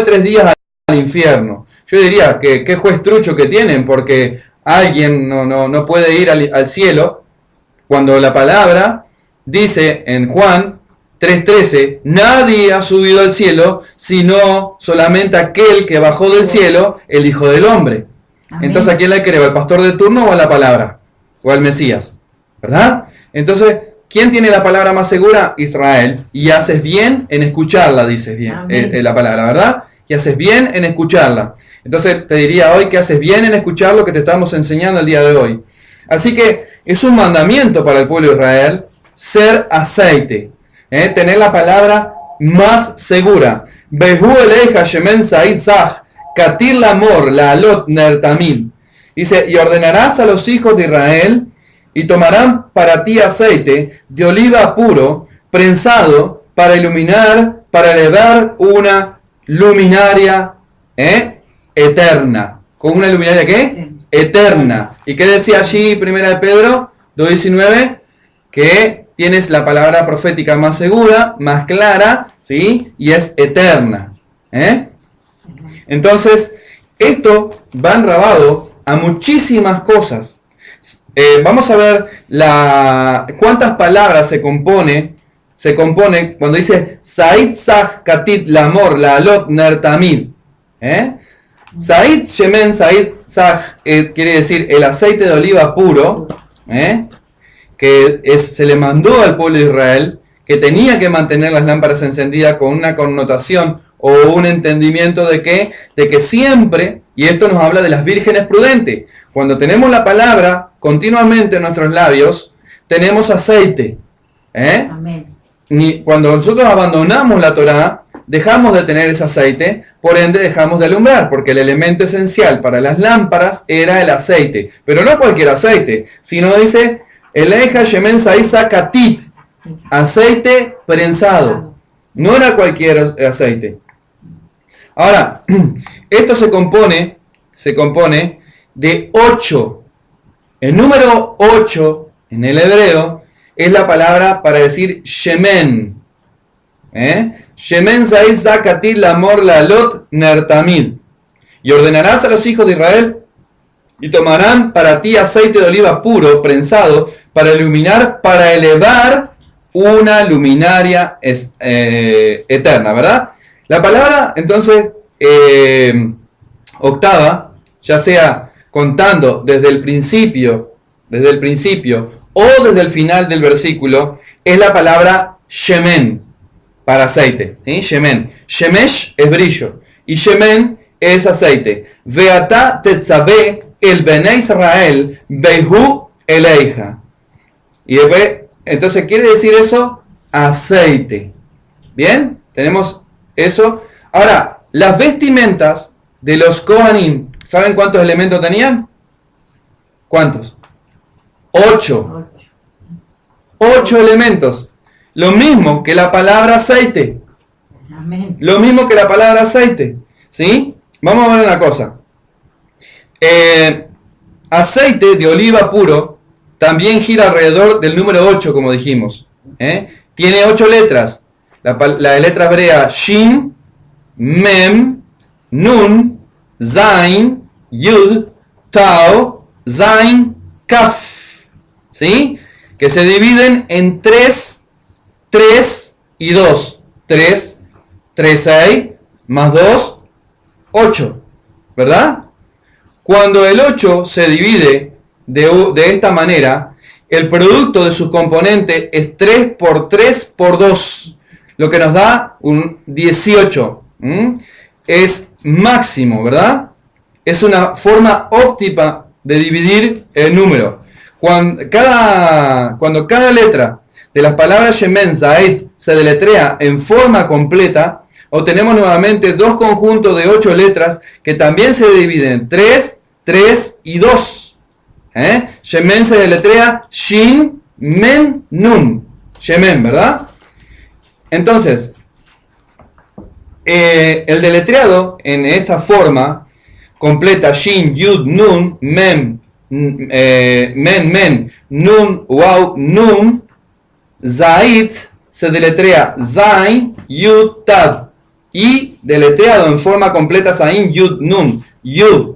3 días al infierno. Yo diría que qué juez trucho que tienen, porque alguien no puede ir al cielo cuando la palabra dice en Juan 3:13, nadie ha subido al cielo sino solamente aquel que bajó del cielo, el Hijo del Hombre. Amén. Entonces, ¿a quién le creo? ¿Al pastor de turno o a la palabra? ¿O al Mesías? ¿Verdad? Entonces, ¿quién tiene la palabra más segura? Israel. Y haces bien en escucharla, dices bien, la palabra, ¿verdad? Y haces bien en escucharla. Entonces, te diría hoy que haces bien en escuchar lo que te estamos enseñando el día de hoy. Así que es un mandamiento para el pueblo de Israel ser aceite, tener la palabra más segura. Behu eleja shemen sa'id zah, katir lamor la alot nertamil. Dice, y ordenarás a los hijos de Israel y tomarán para ti aceite de oliva puro, prensado, para iluminar, para elevar una luminaria eterna. ¿Con una luminaria qué? Sí. Eterna. ¿Y qué decía allí 1 de Pedro 2:19? Que tienes la palabra profética más segura, más clara, ¿sí? Y es eterna. Entonces, esto va enrabado a muchísimas cosas. Vamos a ver cuántas palabras se compone cuando dice Sa'id Zah Katit Lamor La Alot Nertamid. Sa'id Shemen Sa'id Zah quiere decir el aceite de oliva puro, que se le mandó al pueblo de Israel, que tenía que mantener las lámparas encendidas con una connotación o un entendimiento de que siempre, y esto nos habla de las vírgenes prudentes, cuando tenemos la palabra continuamente en nuestros labios, tenemos aceite. Amén. Cuando nosotros abandonamos la Torá, dejamos de tener ese aceite, por ende dejamos de alumbrar, porque el elemento esencial para las lámparas era el aceite. Pero no cualquier aceite, sino dice, Eleja Shemen Saisa Katit, aceite prensado. No era cualquier aceite. Ahora, esto se compone de 8. El número 8 en el hebreo es la palabra para decir Shemen. Shemen Sa'id Zakatir Lamor Lalot Nertamid. Y ordenarás a los hijos de Israel y tomarán para ti aceite de oliva puro, prensado, para iluminar, para elevar una luminaria eterna, ¿verdad? La palabra, entonces, octava, ya sea contando desde el principio o desde el final del versículo, es la palabra Shemen, para aceite, ¿sí? Shemen. Shemesh es brillo y Shemen es aceite. Veata tetzavé el Bene Israel behu eleija. Y después, entonces quiere decir eso, aceite. Bien, tenemos eso. Ahora, las vestimentas de los Kohanim, ¿saben cuántos elementos tenían? ¿Cuántos? 8. 8 elementos. Lo mismo que la palabra aceite. Amén. Lo mismo que la palabra aceite. ¿Sí? Vamos a ver una cosa. Aceite de oliva puro también gira alrededor del número 8, como dijimos. Tiene 8 letras. La letra hebrea Shin, Mem, Nun, Zain, Yud, Tau, Zain, Kaf. ¿Sí? Que se dividen en 3 y 2. 3, 6, más 2, 8. ¿Verdad? Cuando el 8 se divide de esta manera, el producto de sus componentes es 3 por 3 por 2, lo que nos da un 18. Es máximo, ¿verdad? Es una forma óptima de dividir el número. Cuando cada letra de las palabras Shemen Sa'id se deletrea en forma completa, obtenemos nuevamente dos conjuntos de 8 letras que también se dividen en 3, 3 y 2. Shemen se deletrea Shin, Men, Nun. Shemen, ¿verdad? Entonces, el deletreado en esa forma completa Shin, Yud, Nun, Men, Nun, Waw, Nun, Zaid se deletrea Zain, Yud, Tad. y deletreado en forma completa Saim Yud Nun. Yud,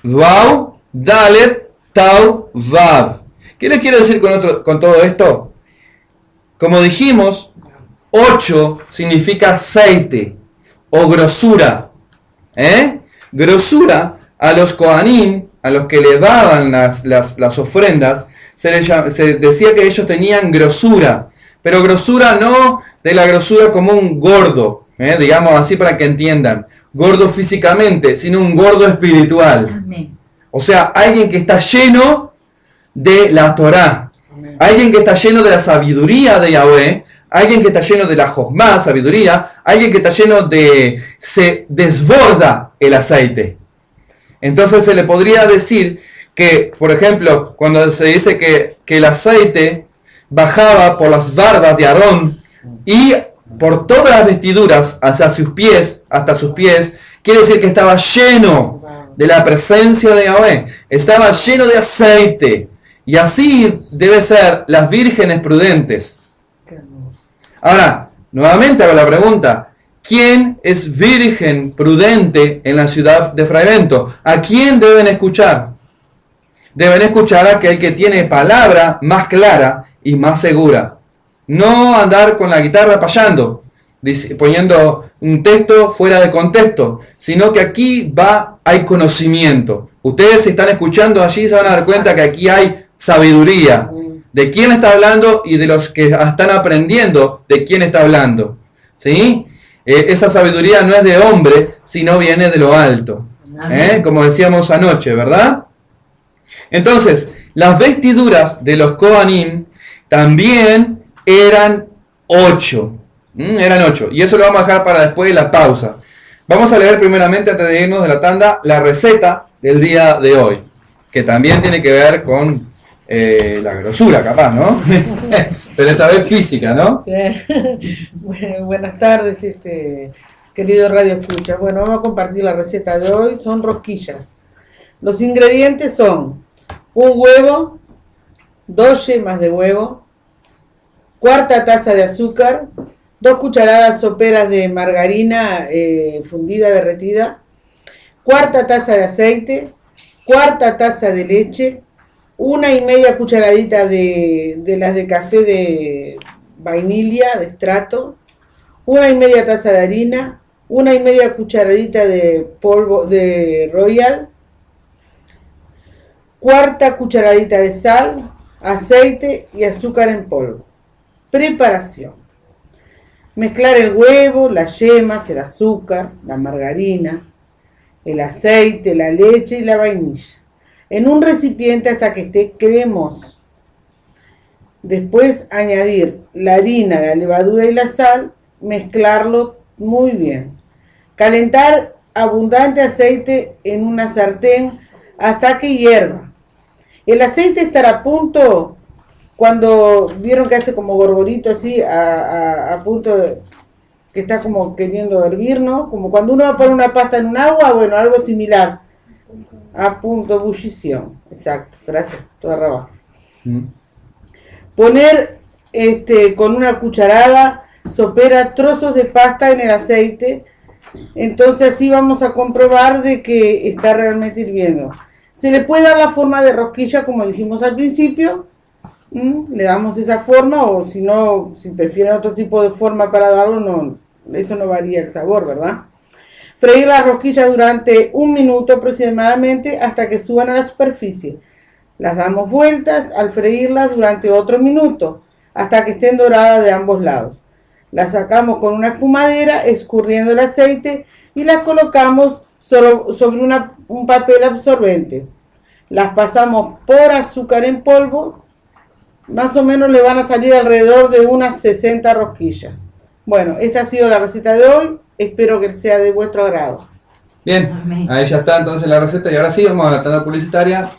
Vav, Dalet, Tau, Vav. ¿Qué le quiero decir con todo esto? Como dijimos, 8 significa aceite o grosura. Grosura a los Kohanim, a los que le daban las ofrendas, se decía que ellos tenían grosura. Pero grosura no de la grosura como un gordo, digamos así para que entiendan. Gordo físicamente, sino un gordo espiritual. Amén. O sea, alguien que está lleno de la Torá. Amén. Alguien que está lleno de la sabiduría de Yahweh. Alguien que está lleno de la Jojma, sabiduría. Alguien que está lleno se desborda el aceite. Entonces se le podría decir que, por ejemplo, cuando se dice que el aceite bajaba por las barbas de Aarón y por todas las vestiduras hasta sus pies, quiere decir que estaba lleno de la presencia de Yahweh, estaba lleno de aceite. Y así debe ser las vírgenes prudentes. Ahora, nuevamente hago la pregunta: ¿quién es virgen prudente en la ciudad de Fray Bento? ¿A quién deben escuchar? Deben escuchar a aquel que tiene palabra más clara y más segura. No andar con la guitarra payando, poniendo un texto fuera de contexto, sino que aquí hay conocimiento. Ustedes, si están escuchando allí, se van a dar cuenta que aquí hay sabiduría. De quién está hablando y de los que están aprendiendo de quién está hablando. ¿Sí? Esa sabiduría no es de hombre, sino viene de lo alto. Como decíamos anoche, ¿verdad? Entonces, las vestiduras de los Kohanim también eran 8. Eran 8. Y eso lo vamos a dejar para después de la pausa. Vamos a leer primeramente, antes de irnos de la tanda, la receta del día de hoy. Que también tiene que ver con la grosura, capaz, ¿no? Pero esta vez física, ¿no? Sí. Bueno, buenas tardes, querido Radio Escucha. Bueno, vamos a compartir la receta de hoy. Son rosquillas. Los ingredientes son un huevo, 2 yemas de huevo, 1/4 taza de azúcar, 2 cucharadas soperas de margarina fundida, derretida, 1/4 taza de aceite, 1/4 taza de leche, 1,5 cucharadita de las de café de vainilla, de estrato, 1,5 taza de harina, 1,5 cucharadita de polvo de Royal, 1/4 cucharadita de sal, aceite y azúcar en polvo. Preparación: mezclar el huevo, las yemas, el azúcar, la margarina, el aceite, la leche y la vainilla en un recipiente hasta que esté cremoso. Después añadir la harina, la levadura y la sal, mezclarlo muy bien. Calentar abundante aceite en una sartén hasta que hierva. El aceite estará a punto, cuando vieron que hace como gorgorito así, a punto de, que está como queriendo hervir, ¿no? Como cuando uno va a poner una pasta en un agua, bueno, algo similar. A punto de ebullición. Exacto, gracias, toda abajo. Poner con una cucharada sopera trozos de pasta en el aceite. Entonces así vamos a comprobar de que está realmente hirviendo. Se le puede dar la forma de rosquilla como dijimos al principio. Le damos esa forma, o si no, si prefieren otro tipo de forma para darlo, no, eso no varía el sabor, ¿verdad? Freír las rosquillas durante 1 minuto aproximadamente hasta que suban a la superficie. Las damos vueltas al freírlas durante otro minuto hasta que estén doradas de ambos lados. Las sacamos con una espumadera escurriendo el aceite y las colocamos sobre un papel absorbente. Las pasamos por azúcar en polvo. Más o menos le van a salir alrededor de unas 60 rosquillas. Bueno, esta ha sido la receta de hoy. Espero que sea de vuestro agrado. Bien, ahí ya está entonces la receta. Y ahora sí, vamos a la tanda publicitaria.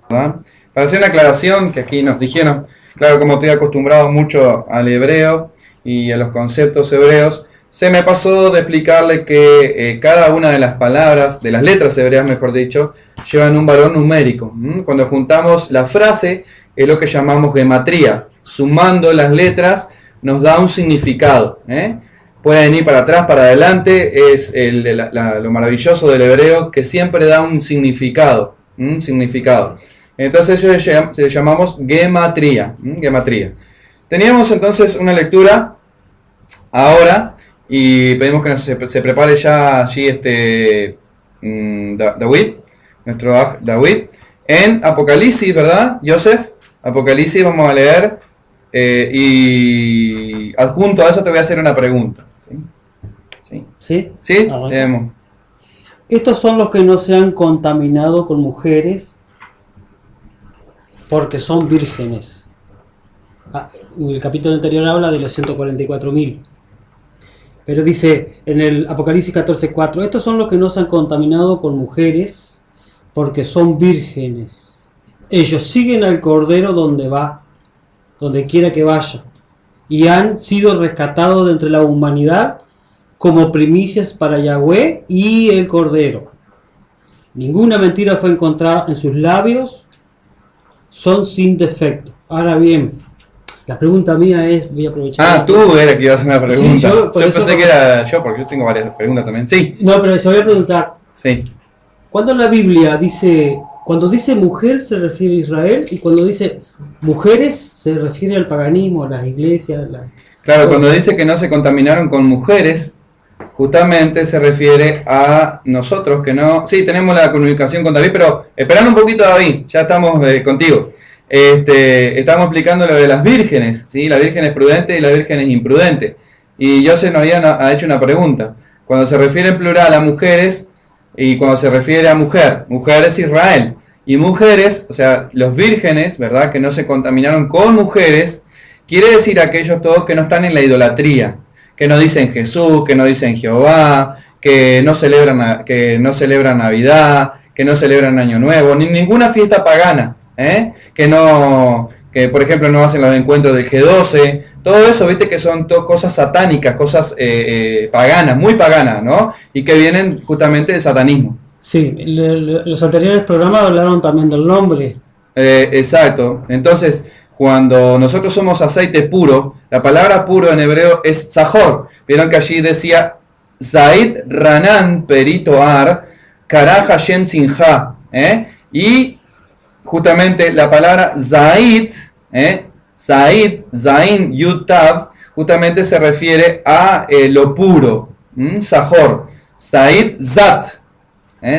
Para hacer una aclaración, que aquí nos dijeron, claro, como estoy acostumbrado mucho al hebreo y a los conceptos hebreos, se me pasó de explicarle que cada una de las palabras, de las letras hebreas mejor dicho, llevan un valor numérico. Cuando juntamos la frase es lo que llamamos gematría. Sumando las letras nos da un significado. Pueden ir para atrás, para adelante, es lo maravilloso del hebreo que siempre da un significado. Entonces eso se llamamos gematría. Teníamos entonces una lectura ahora y pedimos que se prepare ya allí David, nuestro aj David, en Apocalipsis, ¿verdad, Joseph? Apocalipsis vamos a leer y adjunto a eso te voy a hacer una pregunta. ¿Sí? Leemos. Estos son los que no se han contaminado con mujeres porque son vírgenes. El capítulo anterior habla de los 144.000. Pero dice en el Apocalipsis 14:4, estos son los que no se han contaminado con mujeres porque son vírgenes. Ellos siguen al Cordero donde va, donde quiera que vaya, y han sido rescatados de entre la humanidad como primicias para Yahweh y el Cordero. Ninguna mentira fue encontrada en sus labios, son sin defecto. Ahora bien, la pregunta mía es, voy a aprovechar... tú era que ibas a hacer una pregunta. Sí, yo pensé que era yo, porque yo tengo varias preguntas también. Sí. No, pero yo voy a preguntar. Sí. Cuando en la Biblia dice, cuando dice mujer se refiere a Israel, y cuando dice mujeres se refiere al paganismo, a las iglesias. Claro, cuando dice que no se contaminaron con mujeres, justamente se refiere a nosotros que no... Sí, tenemos la comunicación con David, pero esperando un poquito, David, ya estamos contigo. Estamos explicando lo de las vírgenes, ¿sí? La virgen es prudente y la virgen es imprudente. Y Joseph nos había hecho una pregunta. Cuando se refiere en plural a mujeres y cuando se refiere a mujer es Israel. Y mujeres, o sea, los vírgenes, ¿verdad? Que no se contaminaron con mujeres, quiere decir aquellos todos que no están en la idolatría, que no dicen Jesús, que no dicen Jehová, que no celebran Navidad, que no celebran Año Nuevo, ni ninguna fiesta pagana. Que por ejemplo no hacen los encuentros del G12, todo eso, viste que son cosas satánicas, cosas paganas, muy paganas, ¿no? Y que vienen justamente del satanismo. Sí, los anteriores programas hablaron también del nombre. Exacto, entonces cuando nosotros somos aceite puro, la palabra puro en hebreo es zahor. Vieron que allí decía Zaid Ranan Perito Ar Karah Hashem Sinha, y justamente la palabra Zaid, Zain, Yud Tav, justamente se refiere a lo puro, Zahor, Zaid Zat,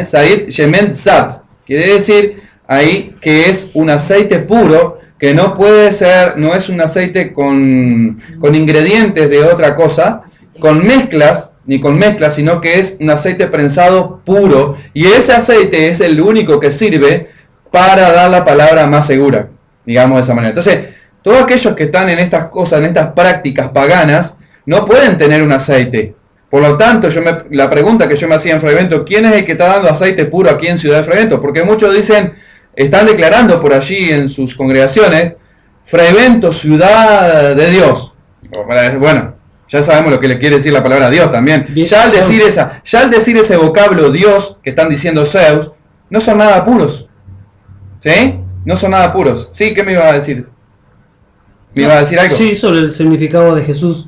Zaid Shemen Zat, quiere decir ahí que es un aceite puro, que no puede ser, no es un aceite con ingredientes de otra cosa, ni con mezclas, sino que es un aceite prensado puro, y ese aceite es el único que sirve para dar la palabra más segura, digamos de esa manera. Entonces, todos aquellos que están en estas cosas, en estas prácticas paganas, no pueden tener un aceite. Por lo tanto, la pregunta que yo me hacía en Frevento, ¿quién es el que está dando aceite puro aquí en Ciudad de Frevento? Porque muchos dicen, están declarando por allí en sus congregaciones, Frevento, ciudad de Dios. Bueno, ya sabemos lo que le quiere decir la palabra Dios también. Ya al decir ese vocablo Dios, que están diciendo Zeus, no son nada puros. ¿Sí? No son nada puros. ¿Sí? ¿Qué me iba a decir? ¿Me iba a decir algo? Sí, sobre el significado de Jesús.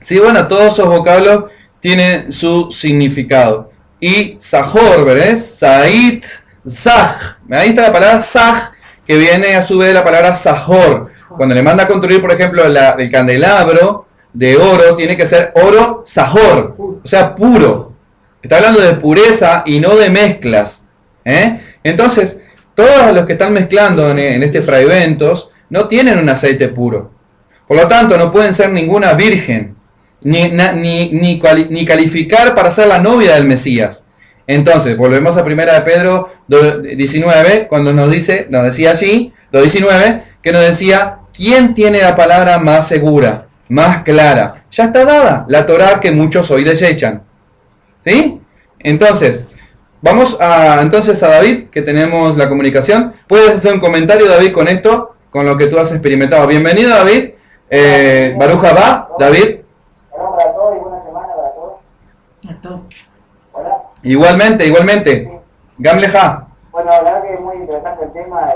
Sí, bueno, todos esos vocablos tienen su significado. Y Zahor, ¿verdad? Said, Zah. Ahí está la palabra Zah, que viene a su vez de la palabra Zahor. Cuando le manda a construir, por ejemplo, el candelabro de oro, tiene que ser oro Zahor. O sea, puro. Está hablando de pureza y no de mezclas. Entonces, todos los que están mezclando en este fraiventos no tienen un aceite puro. Por lo tanto, no pueden ser ninguna virgen, ni calificar para ser la novia del Mesías. Entonces, volvemos a 1 de Pedro 19, cuando nos decía allí, lo 19, que nos decía, ¿quién tiene la palabra más segura, más clara? Ya está dada, la Torá que muchos hoy desechan. ¿Sí? Entonces, vamos a David, que tenemos la comunicación. ¿Puedes hacer un comentario, David, con esto? Con lo que tú has experimentado. Bienvenido, David. Baruch Haba, David. Exacto. Hola. Igualmente, igualmente. Gamleja. Bueno, la verdad que es muy interesante el tema.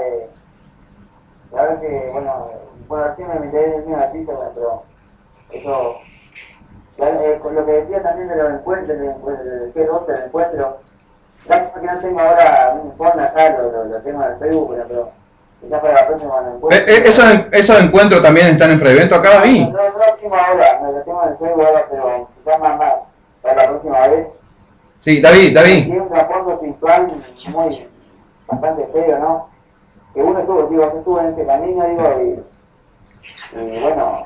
La verdad que, bueno, recién me metí en una pista, pero eso, con lo que decía también de los encuentros, del G12, del encuentro, lástima que no tengo ahora un informe acá, lo tengo en el Facebook, pero quizás para la próxima lo encuentro. Esos encuentros también están en Frevento acá, David. No lo tengo ahora, lo tengo en el Facebook ahora, pero quizás más para la próxima vez. Sí, David. Tiene un trasfondo espiritual muy, bastante feo, ¿no? Que uno estuvo en este camino, y bueno,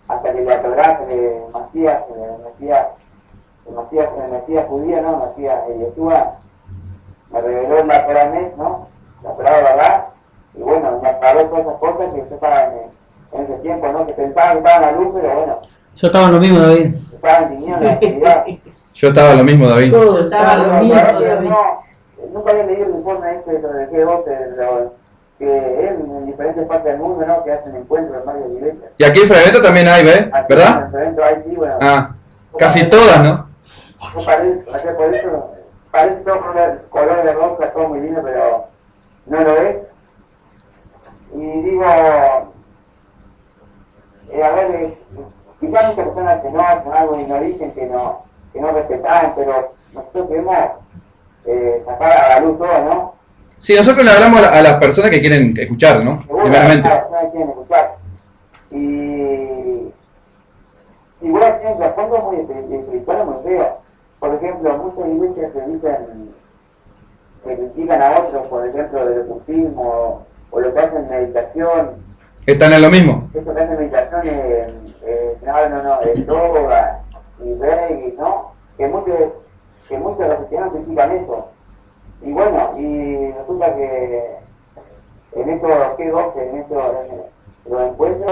hasta que le atoraste el Mesías judío, ¿no? El Mesías Yeshua, me reveló la Coranés, ¿no? La palabra verdad, y bueno, me aclaró todas esas cosas que yo estaba en ese tiempo, ¿no? Que pensaba que estaba en la luz, pero bueno, Yo estaba en lo mismo, David. estaba en tinieblas, en la oscuridad. Yo estaba lo mismo, David. Todo Estaba lo mismo, David. Nunca había leído el informe sobre el G12, que en diferentes partes del mundo, ¿no? Que hacen encuentros en varias iglesias. Y aquí en Frevento también hay, ¿ves? ¿Verdad? En evento hay, sí, bueno. Ah, casi todas, ¿no? Parece todo color de rosa, todo muy lindo, pero no lo es. Y digo, quizás muchas personas que no hacen algo y no dicen que no respetan, pero nosotros queremos sacar a la luz todo, ¿no? Sí, nosotros le hablamos a las personas que quieren escuchar, ¿no? Seguro, Primeramente. las personas quieren escuchar. Y bueno, tiene un trasfondo muy espiritual, muy feo. Por ejemplo, muchas iglesias que critican a otros, por ejemplo, del ocultismo o lo que hacen meditación. Están en lo mismo. Eso que hacen meditación es droga y reggae, ¿no? Que muchos los cristianos critican eso. Y bueno, y resulta que en estos G12,